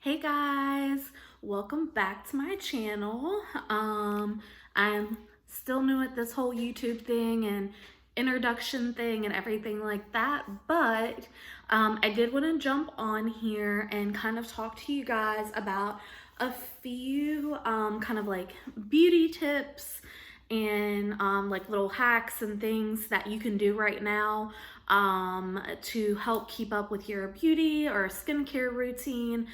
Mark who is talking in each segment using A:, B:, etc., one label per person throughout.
A: Hey guys, welcome back to my channel. I'm still new at this whole YouTube thing and introduction thing and everything like that, but I did want to jump on here and kind of talk to you guys about a few kind of like beauty tips and like little hacks and things that you can do right now to help keep up with your beauty or skincare routine.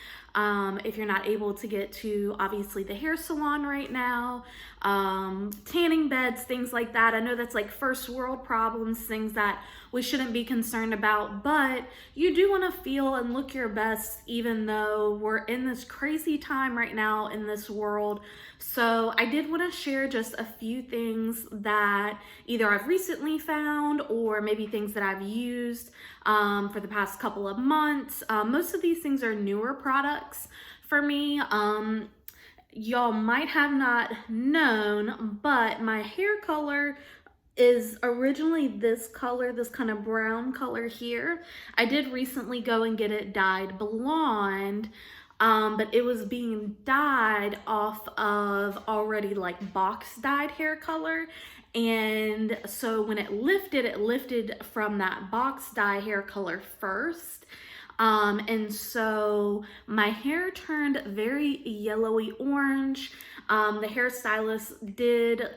A: If you're not able to get to obviously the hair salon right now, tanning beds, things like that. I know that's like first world problems, things that we shouldn't be concerned about, but you do want to feel and look your best even though we're in this crazy time right now in this world. So I did want to share just a few things that either I've recently found or maybe things that I've used for the past couple of months. Most of these things are newer products for me. Y'all might have not known, but my hair color is originally this color, this kind of brown color here. I did recently go and get it dyed blonde, but it was being dyed off of already like box dyed hair color. And so when it lifted from that box dye hair color first. And so my hair turned very yellowy orange. The hairstylist did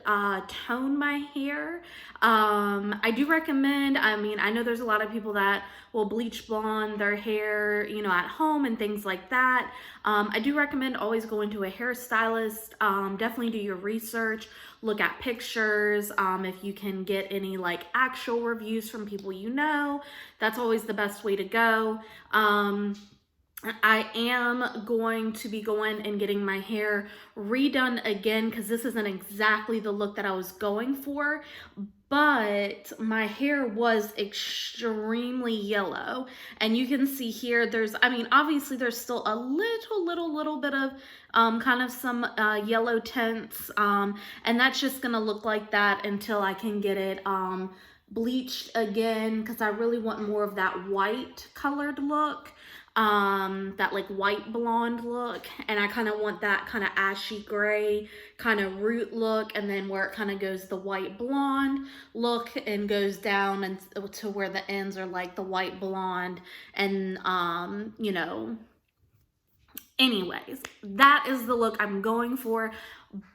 A: tone my hair. I do recommend, I know there's a lot of people that will bleach blonde their hair, at home and things like that. I do recommend always going to a hairstylist. Definitely do your research, look at pictures. If you can get any like actual reviews from people that's always the best way to go. I am going to be going and getting my hair redone again because this isn't exactly the look that I was going for, but my hair was extremely yellow. And you can see here, obviously there's still a little bit of kind of some yellow tints, and that's just gonna look like that until I can get it bleached again, because I really want more of that white colored look, that like white blonde look, and I kind of want that kind of ashy gray kind of root look, and then where it kind of goes the white blonde look and goes down and to where the ends are like the white blonde. And anyways, that is the look I'm going for.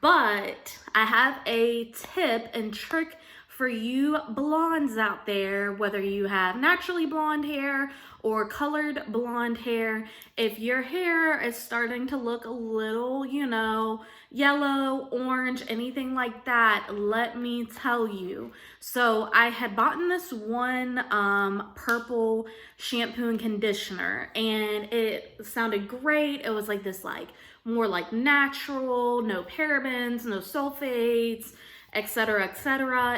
A: But I have a tip and trick for you blondes out there, whether you have naturally blonde hair or colored blonde hair. If your hair is starting to look a little, yellow, orange, anything like that, let me tell you. So I had bought this one purple shampoo and conditioner, and it sounded great. It was like this, like more like natural, no parabens, no sulfates, etc.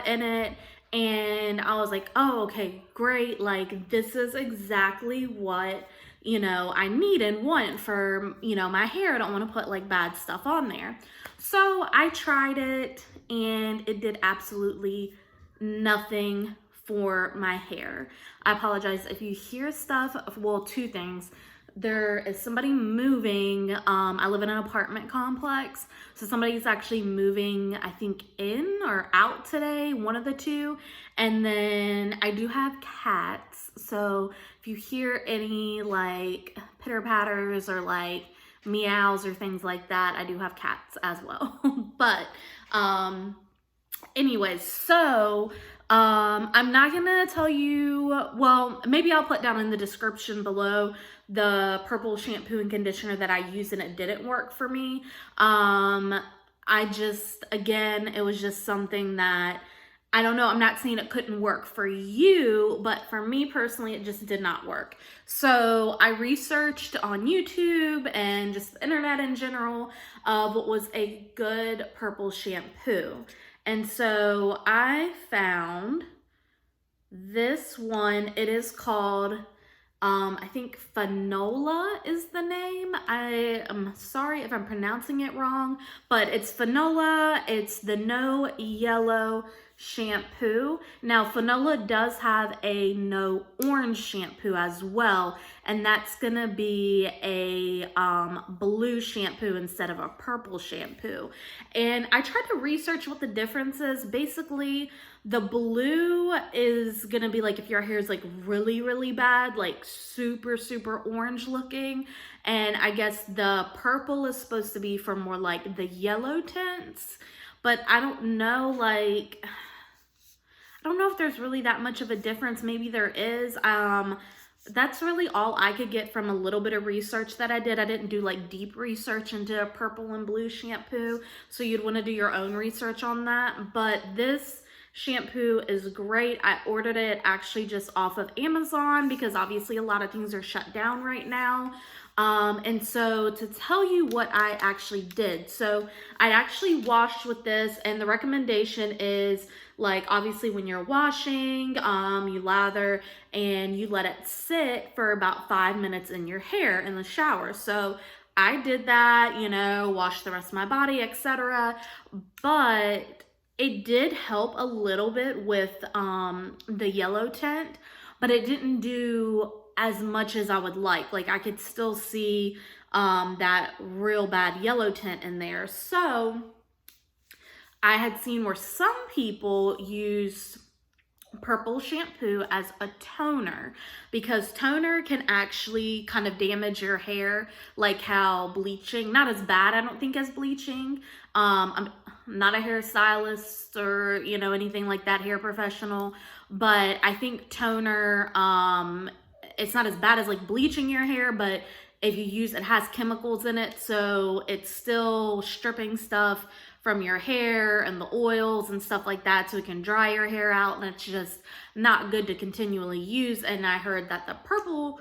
A: in it. And I was like, oh, okay, great. Like, this is exactly what, I need and want for, my hair. I don't want to put like bad stuff on there. So I tried it and it did absolutely nothing for my hair. I apologize if you hear stuff. Well, two things. There is somebody moving. I live in an apartment complex, so somebody's actually moving, I think in or out today, one of the two. And then I do have cats, so if you hear any like pitter patters or like meows or things like that, I do have cats as well. But anyways, so I'm not gonna tell you, well, maybe I'll put down in the description below the purple shampoo and conditioner that I used and it didn't work for me. Again, it was just something that, I don't know, I'm not saying it couldn't work for you, but for me personally, it just did not work. So I researched on YouTube and just the internet in general of what was a good purple shampoo. And so I found this one. It is called, I think Fanola is the name. I am sorry if I'm pronouncing it wrong, but it's Fanola. It's the No Yellow shampoo. Now, Fanola does have a no orange shampoo as well, and that's gonna be a blue shampoo instead of a purple shampoo. And I tried to research what the difference is. Basically, the blue is gonna be like if your hair is like really, really bad, like super, super orange looking. And I guess the purple is supposed to be for more like the yellow tints. But I don't know, like, I don't know if there's really that much of a difference. Maybe there is. That's really all I could get from a little bit of research that I did. I didn't do like deep research into purple and blue shampoo, so you'd want to do your own research on that. But this shampoo is great. I ordered it actually just off of Amazon because obviously a lot of things are shut down right now. And so to tell you what I actually did, so I actually washed with this, and the recommendation is like obviously when you're washing, you lather and you let it sit for about 5 minutes in your hair in the shower. So I did that, you know, washed the rest of my body, etc. But it did help a little bit with the yellow tint, but it didn't do as much as I would like. Like I could still see that real bad yellow tint in there. So I had seen where some people use purple shampoo as a toner, because toner can actually kind of damage your hair, like how bleaching, not as bad I don't think as bleaching. I'm not a hairstylist or, you know, anything like that, hair professional, but I think toner, it's not as bad as like bleaching your hair, but if you use, it has chemicals in it, so it's still stripping stuff from your hair and the oils and stuff like that, so it can dry your hair out, and it's just not good to continually use. And I heard that the purple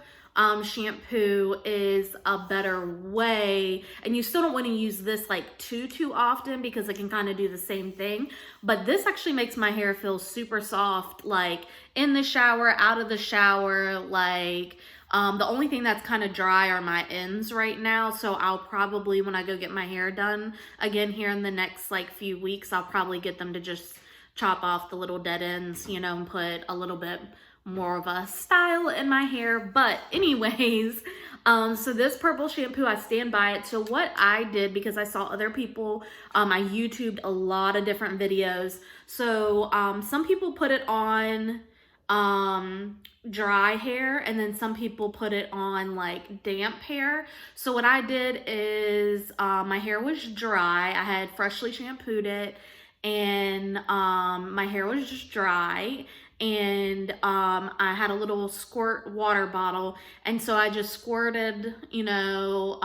A: shampoo is a better way, and you still don't want to use this like too often because it can kind of do the same thing, but this actually makes my hair feel super soft, like in the shower, out of the shower, like the only thing that's kind of dry are my ends right now, so I'll probably, when I go get my hair done again here in the next like few weeks, I'll probably get them to just chop off the little dead ends, you know, and put a little bit more of a style in my hair. But anyways, so this purple shampoo, I stand by it. So what I did, because I saw other people, I YouTubed a lot of different videos. So some people put it on dry hair, and then some people put it on like damp hair. So what I did is my hair was dry, I had freshly shampooed it, and my hair was just dry, and I had a little squirt water bottle, and so I just squirted, you know,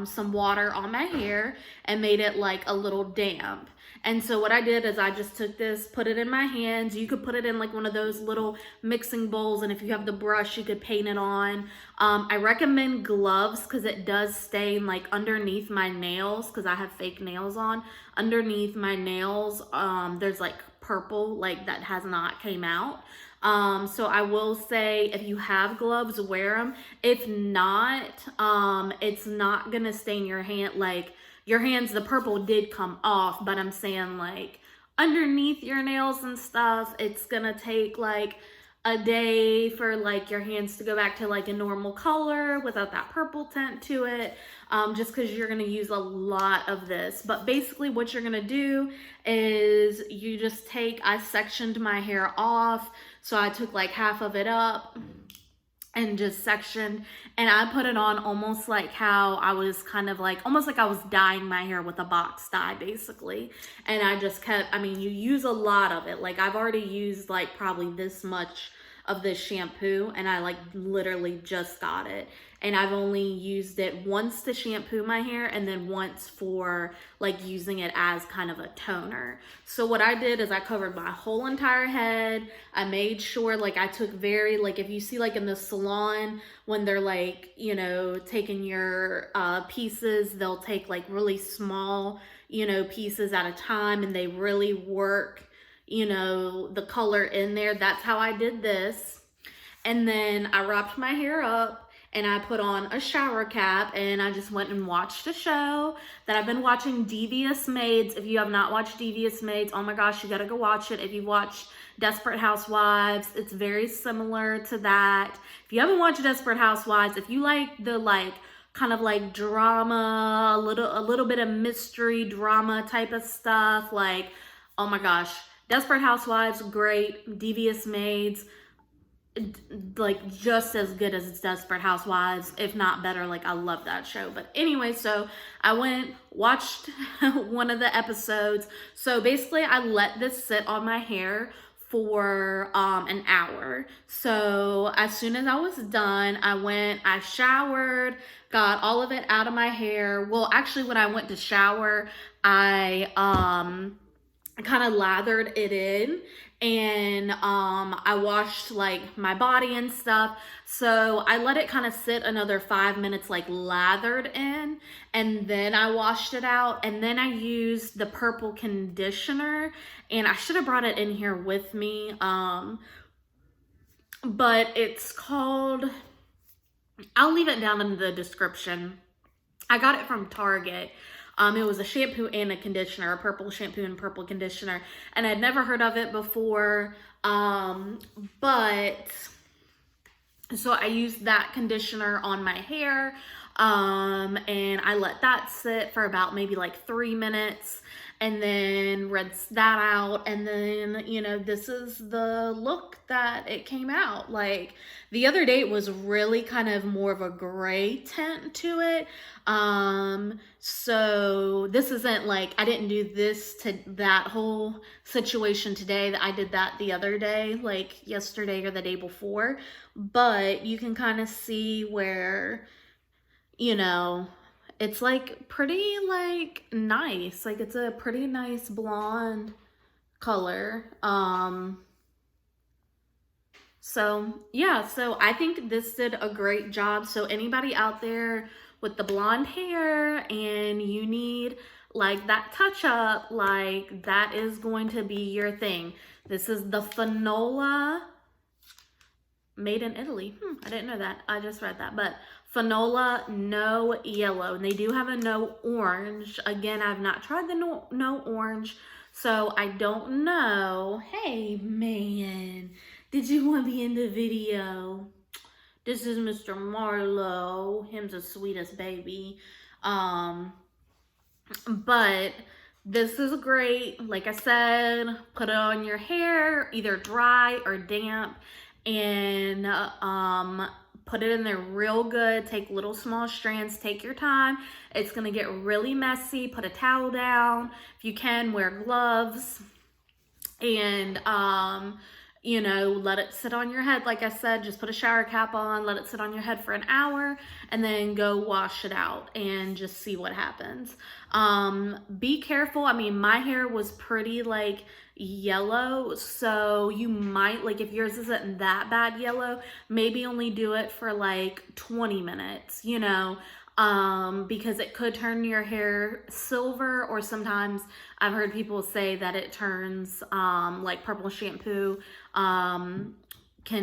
A: some water on my hair and made it like a little damp. And so what I did is I just took this, put it in my hands. You could put it in like one of those little mixing bowls, and if you have the brush, you could paint it on. I recommend gloves because it does stain like underneath my nails, because I have fake nails on. Underneath my nails, there's like purple, like that has not came out. So I will say, if you have gloves, wear them. If not, it's not gonna stain your hand. Like your hands, the purple did come off, but I'm saying like underneath your nails and stuff, it's gonna take like a day for like your hands to go back to like a normal color without that purple tint to it, just because you're gonna use a lot of this. But basically what you're gonna do is you just take, I sectioned my hair off, so I took like half of it up and just sectioned, and I put it on almost like how I was kind of like, almost like I was dyeing my hair with a box dye basically. And I just kept, I mean, you use a lot of it. Like I've already used like probably this much of this shampoo, and I like literally just got it, and I've only used it once to shampoo my hair and then once for like using it as kind of a toner. So what I did is I covered my whole entire head. I made sure like I took very, like if you see like in the salon when they're like, you know, taking your pieces, they'll take like really small, you know, pieces at a time, and they really work, you know, the color in there. That's how I did this. And then I wrapped my hair up, and I put on a shower cap and I just went and watched a show that I've been watching, Devious Maids. If you have not watched Devious Maids, oh my gosh, you gotta go watch it. If you've watched Desperate Housewives, it's very similar to that. If you haven't watched Desperate Housewives, if you like the kind of like drama, a little bit of mystery drama type of stuff, like, oh my gosh, Desperate Housewives, great. Devious Maids, like just as good as Desperate Housewives, if not better. Like, I love that show. But anyway, so I went, watched one of the episodes. So basically I let this sit on my hair for an hour. So as soon as I was done, I showered, got all of it out of my hair. Well, actually when I went to shower, I kind of lathered it in, and I washed like my body and stuff. So I let it kind of sit another 5 minutes, like lathered in, and then I washed it out. And then I used the purple conditioner, and I should have brought it in here with me, but it's called, I'll leave it down in the description. I got it from Target. It was a shampoo and a conditioner, a purple shampoo and purple conditioner, and I'd never heard of it before, but so I used that conditioner on my hair, and I let that sit for about maybe like 3 minutes, and then rinsed that out. And then, you know, this is the look that it came out. Like, the other day it was really kind of more of a gray tint to it. So this isn't like, I didn't do this to that whole situation today. That I did that the other day, like yesterday or the day before. But you can kind of see where, you know, it's like pretty like nice. Like, it's a pretty nice blonde color. So yeah, so I think this did a great job. So anybody out there with the blonde hair and you need like that touch up, like that is going to be your thing. This is the Fanola, made in Italy. I didn't know that. I just read that. But Fanola No Yellow. And they do have a No Orange. Again, I've not tried the no Orange, so I don't know. Hey, man. Did you want to be in the video? This is Mr. Marlo. Him's the sweetest baby. But this is great. Like I said, put it on your hair, either dry or damp, and put it in there real good. Take little small strands. Take your time. It's going to get really messy. Put a towel down. If you can, wear gloves. And, you know, let it sit on your head. Like I said, just put a shower cap on, let it sit on your head for an hour, and then go wash it out and just see what happens. Be careful. I mean, my hair was pretty like yellow, so you might, like, if yours isn't that bad yellow, maybe only do it for like 20 minutes, you know, because it could turn your hair silver, or sometimes I've heard people say that it turns, like purple shampoo, can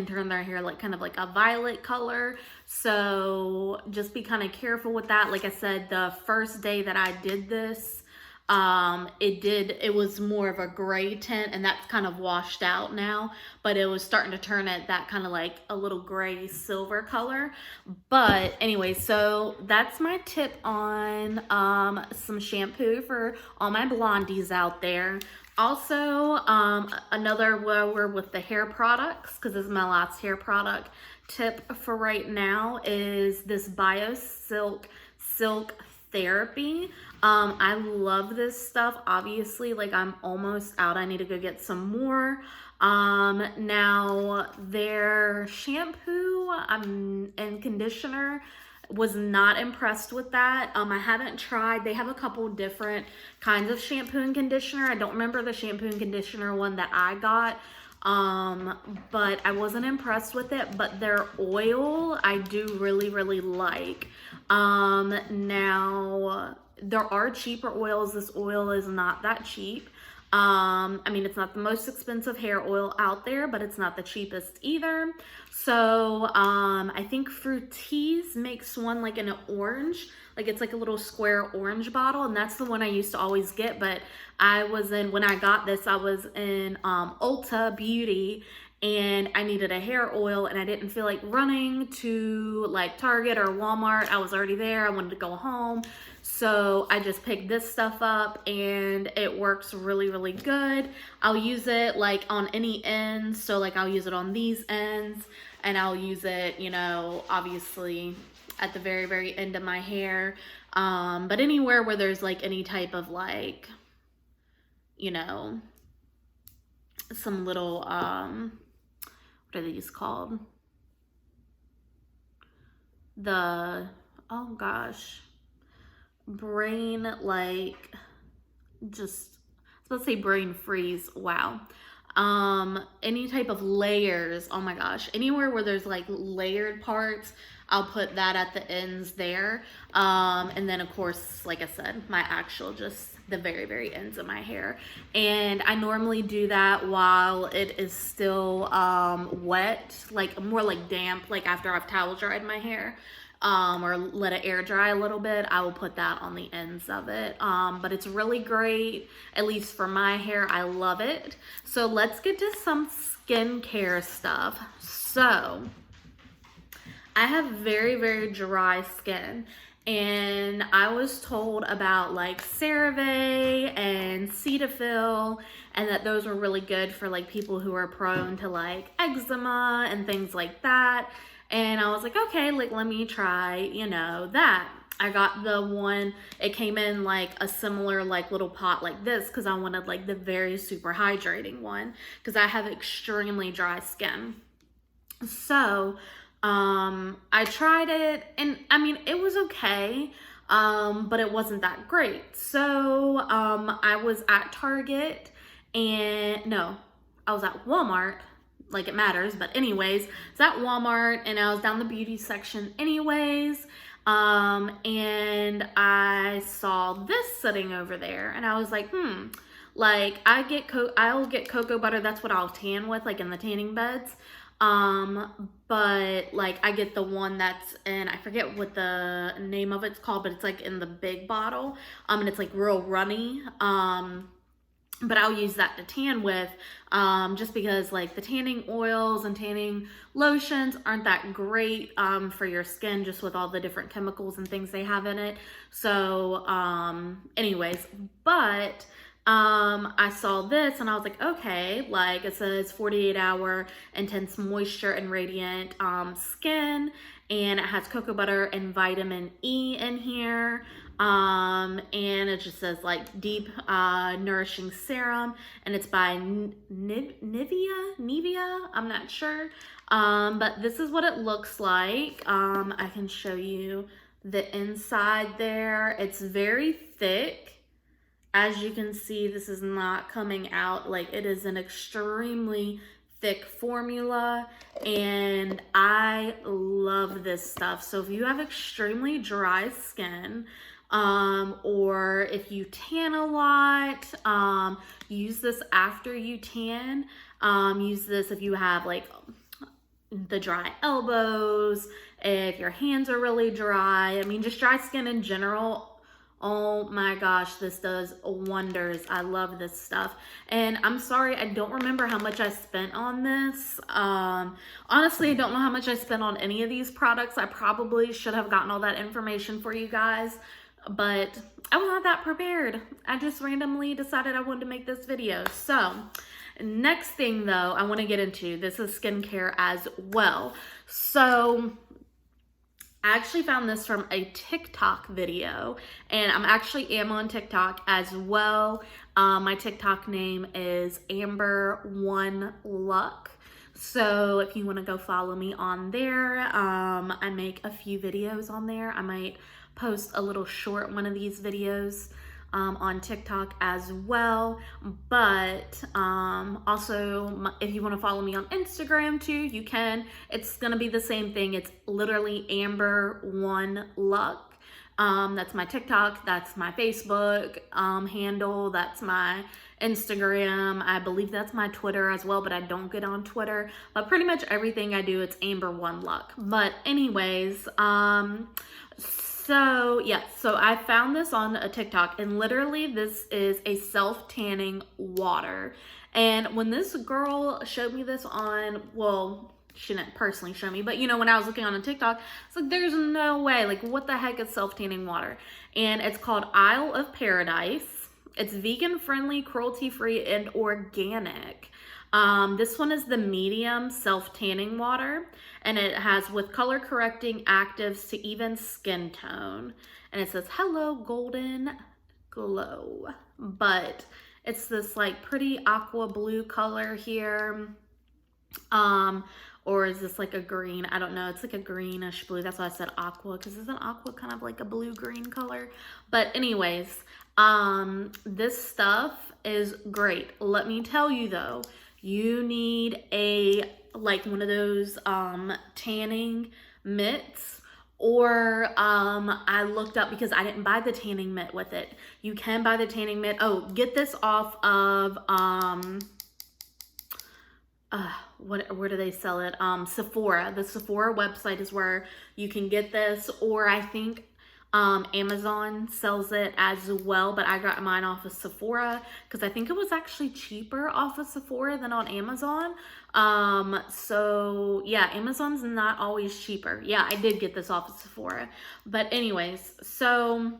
A: turn their hair like kind of like a violet color. So just be kind of careful with that. Like I said, the first day that I did this, it was more of a gray tint, and that's kind of washed out now, but it was starting to turn it that kind of like a little gray silver color. But anyway, so that's my tip on some shampoo for all my blondies out there. Also, another, while we're with the hair products, because this is my last hair product tip for right now, is this BioSilk Silk Therapy. I love this stuff. Obviously, like, I'm almost out. I need to go get some more. Now, their shampoo and conditioner, was not impressed with that. I haven't tried. They have a couple different kinds of shampoo and conditioner. I don't remember the shampoo and conditioner one that I got, but I wasn't impressed with it. But their oil, I do really, really like. Now, there are cheaper oils. This oil is not that cheap. I mean, it's not the most expensive hair oil out there, but it's not the cheapest either. So I think Fructis makes one like in an orange, like it's like a little square orange bottle, and that's the one I used to always get. But when I got this, I was in Ulta Beauty, and I needed a hair oil, and I didn't feel like running to like Target or Walmart. I was already there. I wanted to go home. So I just picked this stuff up, and it works really, really good. I'll use it like on any ends. So like I'll use it on these ends, and I'll use it, you know, obviously at the very, very end of my hair. But anywhere where there's like any type of like, you know, some little, what are these called? Oh gosh, brain, like, just, I was about to say brain freeze, wow. Any type of layers, oh my gosh, anywhere where there's like layered parts, I'll put that at the ends there. And then of course, like I said, my actual, just the very, very ends of my hair. And I normally do that while it is still wet, like more like damp, like after I've towel dried my hair. Or let it air dry a little bit, I will put that on the ends of it. But it's really great, at least for my hair. I love it. So let's get to some skincare stuff. So I have very, very dry skin, and I was told about like CeraVe and Cetaphil, and that those were really good for like people who are prone to like eczema and things like that. And I was like, okay, like let me try, you know, that. I got the one, it came in like a similar like little pot like this, because I wanted like the very super hydrating one, because I have extremely dry skin. So I tried it, and I mean, it was okay, but it wasn't that great. So I was at Target, and no, I was at Walmart, like it matters, but anyways, it's at Walmart, and I was down the beauty section anyways, and I saw this sitting over there, and I was like, like I'll get cocoa butter, that's what I'll tan with, like in the tanning beds, but like I get the one that's in, I forget what the name of it's called, but it's like in the big bottle, and it's like real runny, but I'll use that to tan with, just because like the tanning oils and tanning lotions aren't that great for your skin, just with all the different chemicals and things they have in it. So anyways, but I saw this, and I was like, okay, like it says 48-hour intense moisture and radiant skin, and it has cocoa butter and vitamin E in here. And it just says like deep nourishing serum, and it's by Nivea, I'm not sure, but this is what it looks like. I can show you the inside there. It's very thick. As you can see, this is not coming out, like it is an extremely thick formula, and I love this stuff. So if you have extremely dry skin, or if you tan a lot, use this after you tan. Use this if you have like the dry elbows, if your hands are really dry. I mean, just dry skin in general. Oh my gosh, this does wonders. I love this stuff. And I'm sorry, I don't remember how much I spent on this. Honestly, I don't know how much I spent on any of these products. I probably should have gotten all that information for you guys, but I was not that prepared. I just randomly decided I wanted to make this video. So next thing though, I want to get into, this is skincare as well. So I actually found this from a TikTok video, and I'm actually on TikTok as well. My TikTok name is Amber1Luck. So if you want to go follow me on there, I make a few videos on there. I might post a little short one of these videos on TikTok as well. But also, if you want to follow me on Instagram too, you can. It's gonna be the same thing. It's literally Amber1Luck. That's my TikTok, that's my Facebook handle, that's my Instagram. I believe that's my Twitter as well, but I don't get on Twitter. But pretty much everything I do, it's Amber One Luck. But anyways, so yeah, so I found this on a TikTok, and literally this is a self-tanning water. And when this girl showed me this on, well, she didn't personally show me, but you know, when I was looking on a TikTok, it's like, there's no way, like, what the heck is self-tanning water? And it's called Isle of Paradise. It's vegan friendly, cruelty free, and organic. This one is the medium self-tanning water, and it has with color correcting actives to even skin tone. And it says, hello, golden glow. But it's this like pretty aqua blue color here. Or is this like a green? I don't know. It's like a greenish blue. That's why I said aqua, because isn't aqua kind of like a blue-green color? But anyways, this stuff is great. Let me tell you though, you need a, like one of those tanning mitts, or I looked up, because I didn't buy the tanning mitt with it. You can buy the tanning mitt. Oh, get this off of where do they sell it? Sephora. The Sephora website is where you can get this, or I think Amazon sells it as well, but I got mine off of Sephora because I think it was actually cheaper off of Sephora than on Amazon. So yeah, Amazon's not always cheaper. Yeah, I did get this off of Sephora. But anyways, so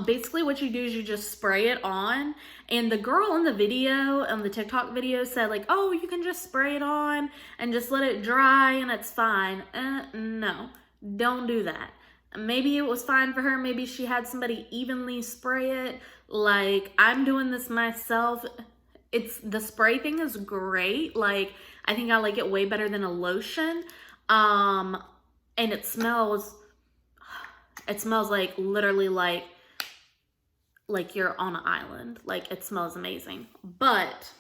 A: basically what you do is you just spray it on, and the girl in the video, the TikTok video, said like, oh, you can just spray it on and just let it dry and it's fine. No, don't do that. Maybe it was fine for her. Maybe she had somebody evenly spray it. Like, I'm doing this myself. The spray thing is great. Like, I think I like it way better than a lotion. And it smells like literally like you're on an island. Like, it smells amazing. But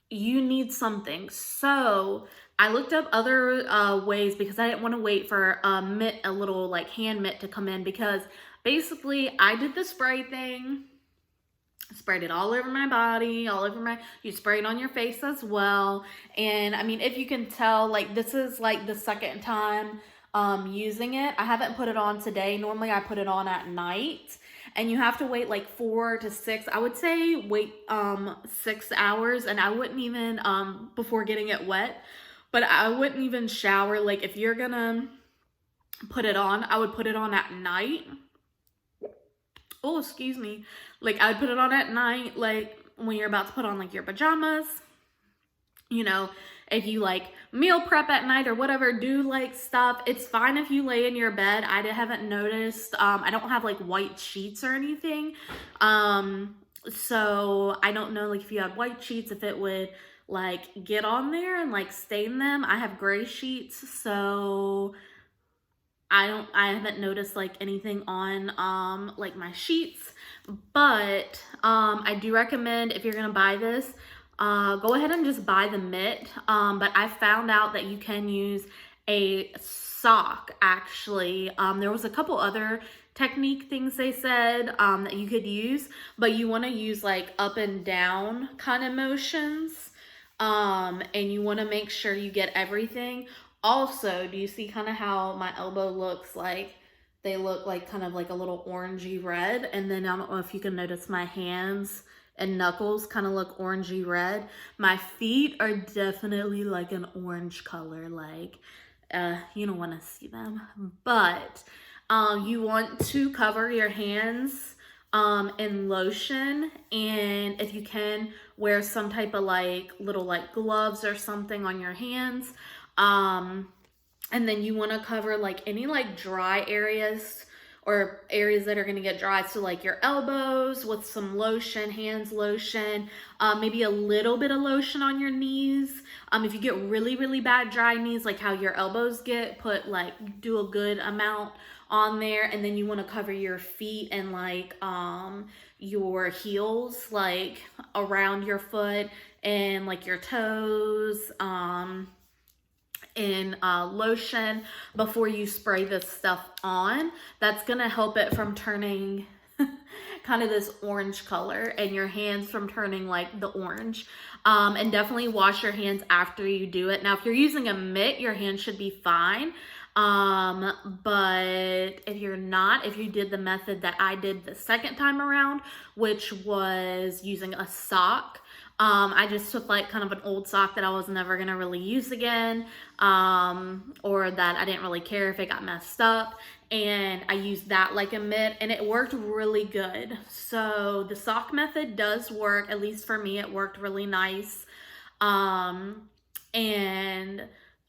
A: you need something. So I looked up other ways, because I didn't want to wait for a little like hand mitt to come in, because basically I did the spray thing, sprayed it all over my body, you spray it on your face as well. And I mean, if you can tell, like, this is like the second time using it. I haven't put it on today. Normally I put it on at night, and you have to wait like 4 to 6, I would say wait 6 hours. And I wouldn't even before getting it wet, but I wouldn't even shower. Like, if you're gonna put it on, I would put it on at night. Oh, excuse me. Like, I would put it on at night, like when you're about to put on like your pajamas. You know, if you like meal prep at night or whatever, do like stuff. It's fine if you lay in your bed. I haven't noticed. I don't have like white sheets or anything. So I don't know, like, if you had white sheets, if it would like get on there and like stain them. I have gray sheets, so I haven't noticed like anything on like my sheets. But I do recommend, if you're gonna buy this, go ahead and just buy the mitt. But I found out that you can use a sock, actually. There was a couple other technique things they said that you could use, but you want to use like up and down kind of motions, and you want to make sure you get everything. Also, do you see kind of how my elbow looks like? They look like kind of like a little orangey red, and then I don't know if you can notice my hands and knuckles kind of look orangey red. My feet are definitely like an orange color, like you don't want to see them. But you want to cover your hands in lotion, and if you can, wear some type of like little like gloves or something on your hands. And then you want to cover like any like dry areas or areas that are going to get dry. So like your elbows with some lotion, hands lotion, maybe a little bit of lotion on your knees. If you get really, really bad dry knees, like how your elbows get, do a good amount on there. And then you want to cover your feet and like your heels, like around your foot and like your toes, in lotion before you spray this stuff on. That's gonna help it from turning kind of this orange color and your hands from turning like the orange. And definitely wash your hands after you do it. Now, if you're using a mitt, your hands should be fine. But if you're not, if you did the method that I did the second time around, which was using a sock, I just took like kind of an old sock that I was never gonna really use again, or that I didn't really care if it got messed up, and I used that like a mitt, and it worked really good. So the sock method does work, at least for me. It worked really nice. And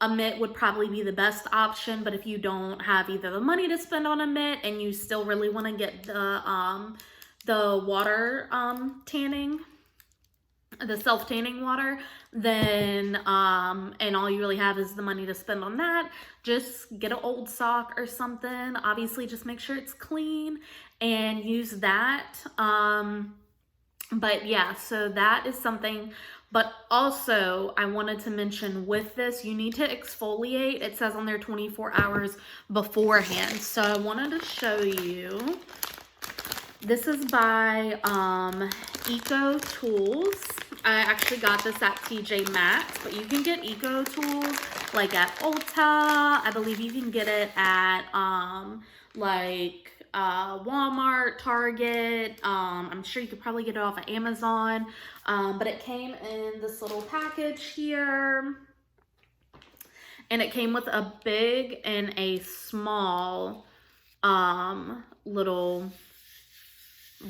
A: a mitt would probably be the best option, but if you don't have either the money to spend on a mitt and you still really want to get the water tanning, the self-tanning water, then and all you really have is the money to spend on that, just get an old sock or something. Obviously just make sure it's clean and use that. But yeah, so that is something. But also I wanted to mention with this, you need to exfoliate. It says on there 24 hours beforehand. So I wanted to show you. This is by Eco Tools. I actually got this at TJ Maxx, but you can get Eco Tools like at Ulta. I believe you can get it at Walmart, Target. I'm sure you could probably get it off of Amazon. But it came in this little package here. And it came with a big and a small little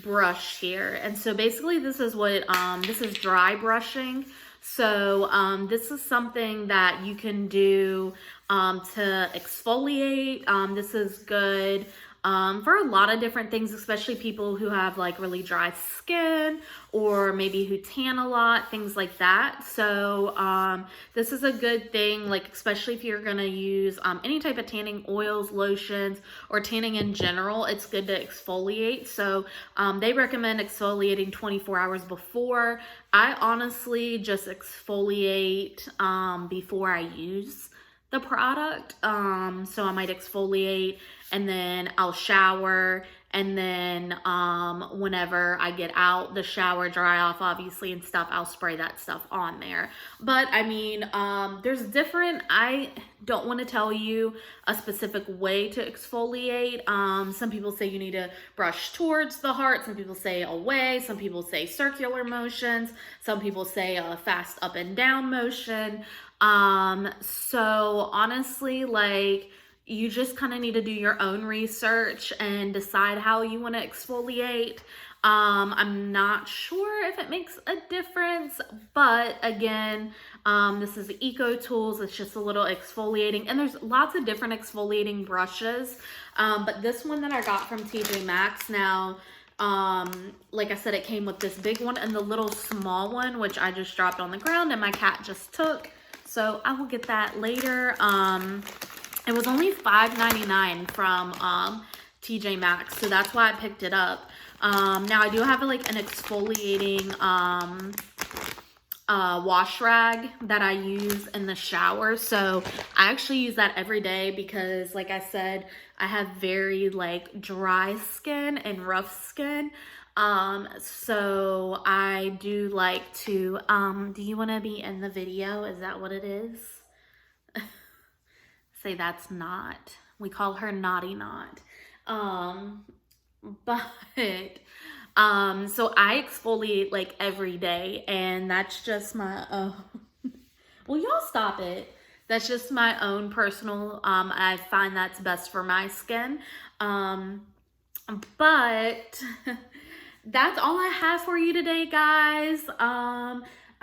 A: brush here. And so basically this is what this is dry brushing. So this is something that you can do to exfoliate. This is good for a lot of different things, especially people who have like really dry skin or maybe who tan a lot, things like that. So this is a good thing, like especially if you're gonna use any type of tanning oils, lotions, or tanning in general, it's good to exfoliate. So they recommend exfoliating 24 hours before. I honestly just exfoliate before I use the product. So I might exfoliate and then I'll shower, and then whenever I get out the shower, dry off obviously and stuff, I'll spray that stuff on there. But I mean, there's different, I don't want to tell you a specific way to exfoliate. Some people say you need to brush towards the heart, some people say away, some people say circular motions, some people say a fast up and down motion. So honestly, like, you just kind of need to do your own research and decide how you want to exfoliate. I'm not sure if it makes a difference, but again, this is Eco Tools. It's just a little exfoliating, and there's lots of different exfoliating brushes. But this one that I got from TJ Maxx, now, like I said, it came with this big one and the little small one, which I just dropped on the ground and my cat just took. So I will get that later. It was only $5.99 from TJ Maxx, so that's why I picked it up. Now I do have like an exfoliating wash rag that I use in the shower. So I actually use that every day because, like I said, I have very like dry skin and rough skin. So I do like to, do you want to be in the video? Is that what it is? Say that's not. We call her Naughty Not. But so I exfoliate like every day, and that's just my well, y'all stop it. That's just my own personal, I find that's best for my skin. But that's all I have for you today, guys.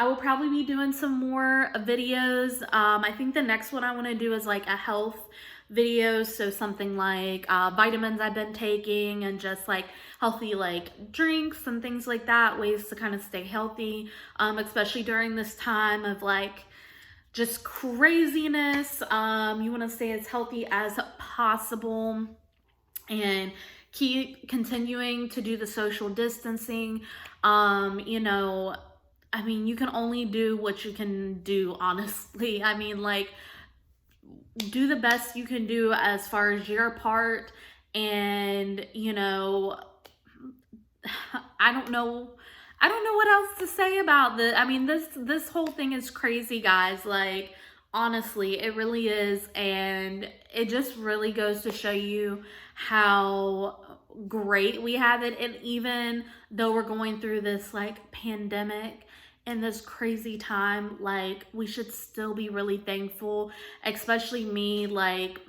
A: I will probably be doing some more videos. I think the next one I want to do is like a health video. So something like vitamins I've been taking and just like healthy like drinks and things like that. Ways to kind of stay healthy, especially during this time of like just craziness. You want to stay as healthy as possible and keep continuing to do the social distancing. You know, I mean, you can only do what you can do, honestly. I mean, like, do the best you can do as far as your part. And, you know, I don't know. I don't know what else to say about this. I mean, this whole thing is crazy, guys. Like, honestly, it really is. And it just really goes to show you how great we have it. And even though we're going through this like pandemic and this crazy time, like, we should still be really thankful, especially me. Like,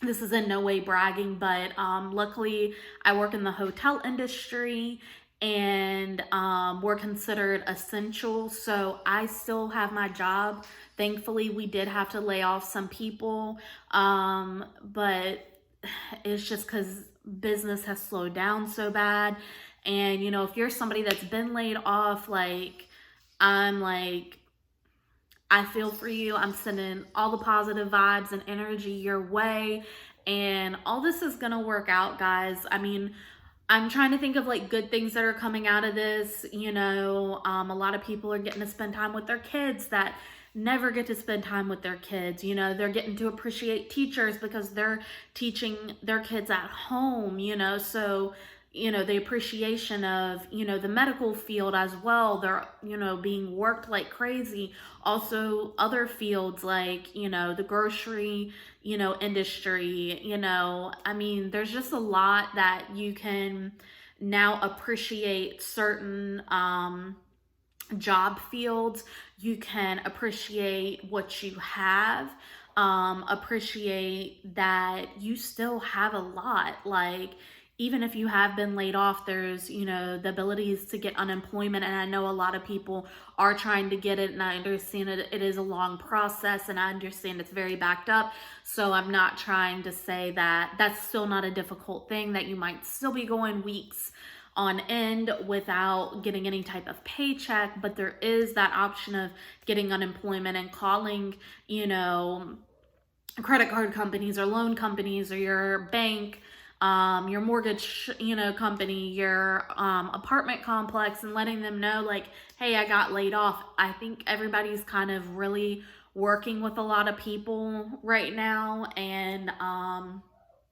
A: this is in no way bragging, but luckily I work in the hotel industry, and we're considered essential. So I still have my job. Thankfully, we did have to lay off some people, but it's just because business has slowed down so bad. And, you know, if you're somebody that's been laid off, like, I'm like, I feel for you. I'm sending all the positive vibes and energy your way. And all this is going to work out, guys. I mean, I'm trying to think of like good things that are coming out of this. You know, a lot of people are getting to spend time with their kids that never get to spend time with their kids. You know, they're getting to appreciate teachers because they're teaching their kids at home, you know. So, you know, the appreciation of, you know, the medical field as well. They're, you know, being worked like crazy. Also, other fields like, you know, the grocery, you know, industry, you know, I mean, there's just a lot that you can now appreciate certain job fields. You can appreciate what you have, appreciate that you still have a lot. Like, even if you have been laid off, there's, you know, the abilities to get unemployment. And I know a lot of people are trying to get it, and I understand it is a long process, and I understand it's very backed up. So I'm not trying to say that that's still not a difficult thing, that you might still be going weeks on end without getting any type of paycheck, but there is that option of getting unemployment and calling, you know, credit card companies or loan companies or your bank, your mortgage, you know, company, your apartment complex, and letting them know like, hey, I got laid off. I think everybody's kind of really working with a lot of people right now. And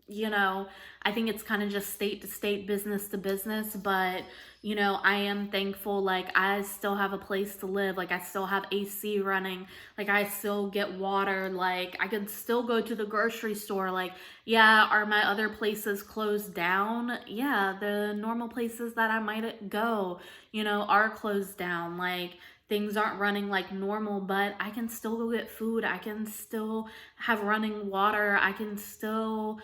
A: you know, I think it's kind of just state to state, business to business. But, you know, I am thankful. Like, I still have a place to live. Like, I still have AC running. Like, I still get water. Like, I can still go to the grocery store. Like, yeah, are my other places closed down? Yeah, the normal places that I might go, you know, are closed down. Like, things aren't running like normal, but I can still go get food. I can still have running water. I can still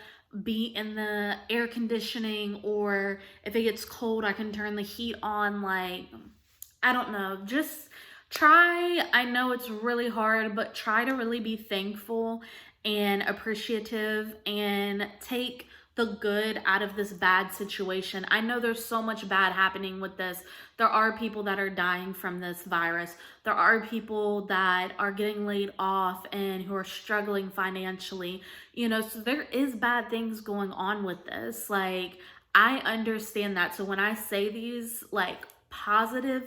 A: be in the air conditioning, or if it gets cold, I can turn the heat on. Like, I don't know, just try. I know it's really hard, but try to really be thankful and appreciative and take the good out of this bad situation. I know there's so much bad happening with this. There are people that are dying from this virus. There are people that are getting laid off and who are struggling financially. You know, so there is bad things going on with this. Like, I understand that. So when I say these like positive,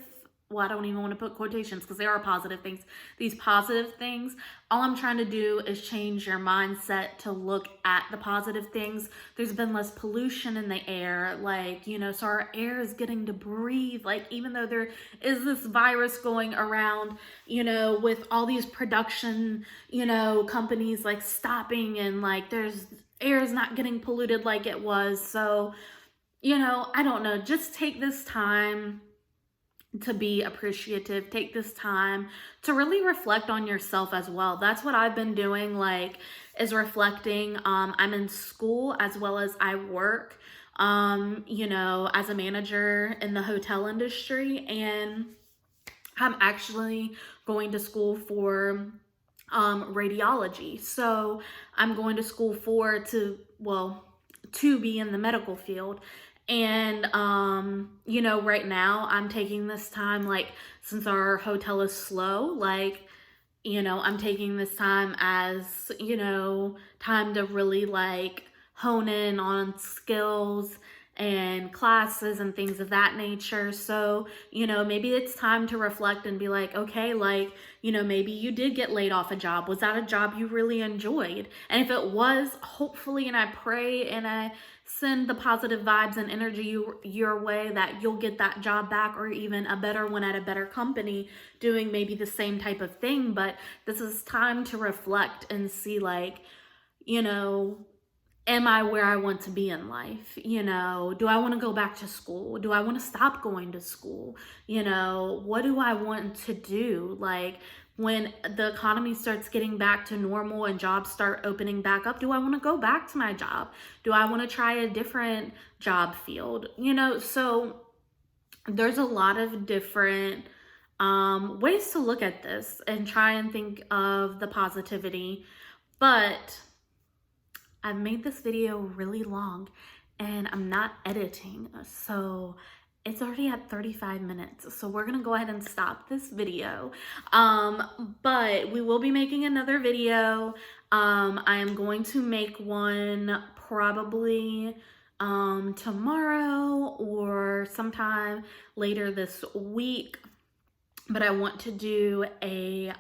A: well, I don't even want to put quotations because there are positive things. These positive things, all I'm trying to do is change your mindset to look at the positive things. There's been less pollution in the air, like, you know, so our air is getting to breathe. Like, even though there is this virus going around, you know, with all these production, you know, companies like stopping, and like there's air is not getting polluted like it was. So, you know, I don't know, just take this time to be appreciative. Take this time to really reflect on yourself as well. That's what I've been doing, like, is reflecting. I'm in school as well as I work, you know, as a manager in the hotel industry, and I'm actually going to school for radiology. So I'm going to school to be in the medical field. And, you know, right now I'm taking this time, like, since our hotel is slow, like, you know, I'm taking this time as, you know, time to really like hone in on skills and classes and things of that nature. So, you know, maybe it's time to reflect and be like, okay, like, you know, maybe you did get laid off a job. Was that a job you really enjoyed? And if it was, hopefully, and I pray and I send the positive vibes and energy your way, that you'll get that job back, or even a better one at a better company doing maybe the same type of thing. But this is time to reflect and see, like, you know, am I where I want to be in life? You know, do I want to go back to school? Do I want to stop going to school? You know, what do I want to do? Like, when the economy starts getting back to normal and jobs start opening back up, do I want to go back to my job? Do I want to try a different job field? You know, so there's a lot of different ways to look at this and try and think of the positivity. But I've made this video really long and I'm not editing, so it's already at 35 minutes. So we're gonna go ahead and stop this video. But we will be making another video. I am going to make one probably tomorrow or sometime later this week. But I want to do a,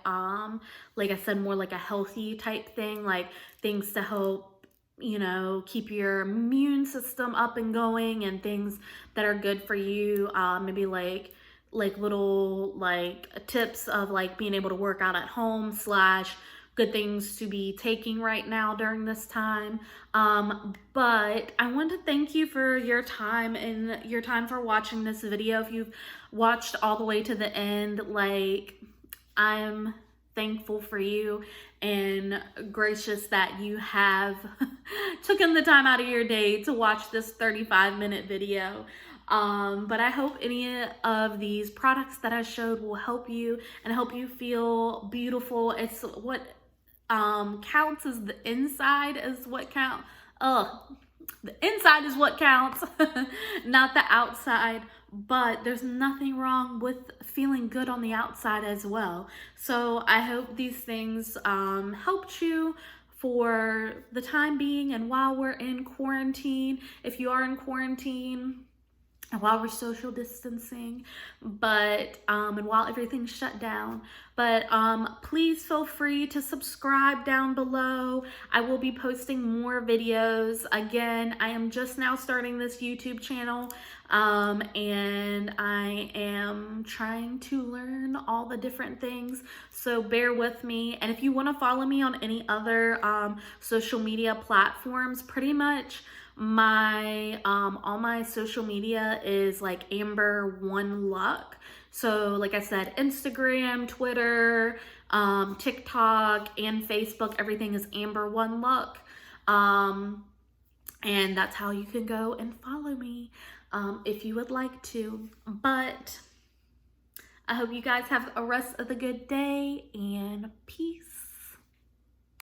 A: like I said, more like a healthy type thing, like things to help, you know, keep your immune system up and going, and things that are good for you. Maybe like little like tips of like being able to work out at home / good things to be taking right now during this time. But I want to thank you for your time and your time for watching this video. If you've watched all the way to the end, like, I'm thankful for you and gracious that you have taken the time out of your day to watch this 35-minute video. But I hope any of these products that I showed will help you and help you feel beautiful. It's what counts, is the inside is what counts. The inside is what counts, not the outside. But there's nothing wrong with feeling good on the outside as well. So I hope these things helped you for the time being, and while we're in quarantine, if you are in quarantine, and while we're social distancing, but and while everything's shut down. But please feel free to subscribe down below. I will be posting more videos. Again, I am just now starting this YouTube channel, and I am trying to learn all the different things, so bear with me. And if you want to follow me on any other social media platforms, pretty much my all my social media is like Amber One Luck. So like I said, Instagram, Twitter, TikTok, and Facebook, everything is Amber One Luck. And that's how you can go and follow me if you would like to. But I hope you guys have a rest of the good day, and peace.